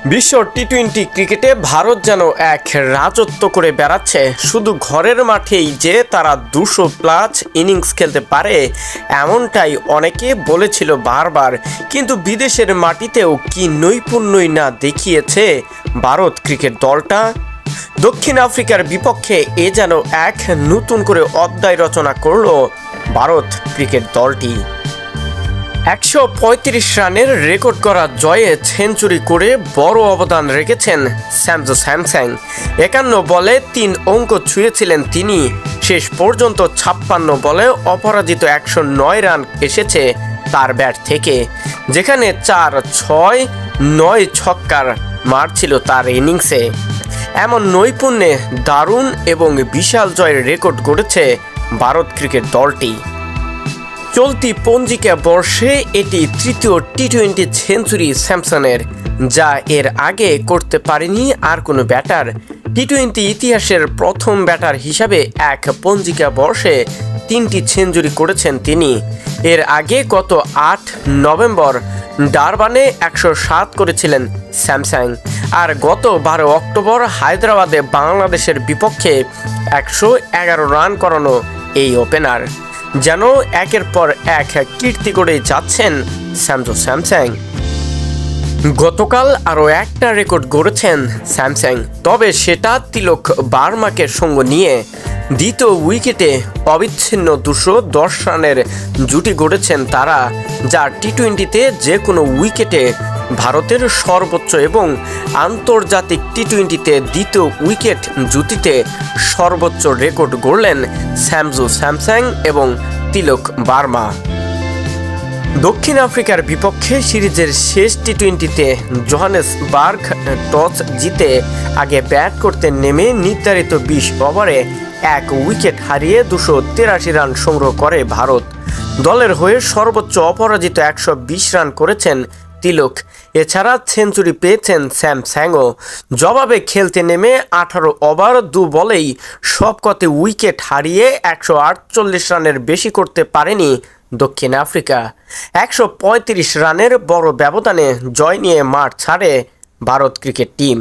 বিশ্ব টি-20 ক্রিকেটে ভারত যেন এক রাজত্ব করে বেড়াচ্ছে। শুধু ঘরের মাঠেই যে তারা 200+ ইনিংস খেলতে পারে এমনটাই অনেকে বলেছিল বারবার, কিন্তু বিদেশের মাটিতেও কি নৈপুণ্যই না দেখিয়েছে ভারত ক্রিকেট দলটা। দক্ষিণ আফ্রিকার বিপক্ষে এ যেন এক নতুন করে অধ্যায় রচনা করল ভারত ক্রিকেট দলটি। 135 রানের রেকর্ড করা জয়ে সেঞ্চুরি করে বড় অবদান রেখেছেন সঞ্জু স্যামসন। 51 বলে 3 অঙ্ক ছুঁয়েছিলেন তিনি। শেষ পর্যন্ত 56 বলে অপরাজিত 109 রান এসেছে তার ব্যাট থেকে, যেখানে 4-6-9 ছক্কার মার ছিল তার ইনিংসে। এমন নৈপুণ্যে দারুণ এবং বিশাল জয়ের রেকর্ড গড়েছে ভারত ক্রিকেট দলটি। চলতি পঞ্জিকা বর্ষে এটি তৃতীয় টি-20 সেঞ্চুরি স্যামসনের, যা এর আগে করতে পারেনি আর কোনো ব্যাটার। টি-20 ইতিহাসের প্রথম ব্যাটার হিসাবে এক পঞ্জিকা বর্ষে 3টি সেঞ্চুরি করেছেন তিনি। এর আগে গত 8 নভেম্বর ডারবানে 107 করেছিলেন স্যামসন, আর গত 12 অক্টোবর হায়দ্রাবাদে বাংলাদেশের বিপক্ষে 111 রান করানো এই ওপেনার যেন একের পর এক কীর্তি করে যাচ্ছেন সঞ্জু স্যামসন। গতকাল আরও একটা রেকর্ড গড়েছেন স্যামসন, তবে সেটা তিলক বার্মাকে সঙ্গ নিয়ে। দ্বিতীয় উইকেটে অবিচ্ছিন্ন 210 রানের জুটি গড়েছেন তারা, যা টি-20তে যে কোনো উইকেটে ভারতের সর্বোচ্চ এবং আন্তর্জাতিক টি-20তে দ্বিতীয় উইকেট জুটিতে সর্বোচ্চ রেকর্ড গড়লেন সঞ্জু স্যামসন এবং তিলক বার্মা। দক্ষিণ আফ্রিকার বিপক্ষে সিরিজের শেষ টি-20তে জোহানেসবার্গ টস জিতে আগে ব্যাট করতে নেমে নির্ধারিত 20 ওভারে 1 উইকেট হারিয়ে 283 রান সংগ্রহ করে ভারত। দলের হয়ে সর্বোচ্চ অপরাজিত 120 রান করেছেন তিলক। এছাড়া সেঞ্চুরি পেয়েছেন স্যামসনও। জবাবে খেলতে নেমে 18 ওভার 2 বলেই সবকটি উইকেট হারিয়ে 148 রানের বেশি করতে পারেনি দক্ষিণ আফ্রিকা। 135 রানের বড় ব্যবধানে জয় নিয়ে মাঠ ছাড়ে ভারত ক্রিকেট টিম।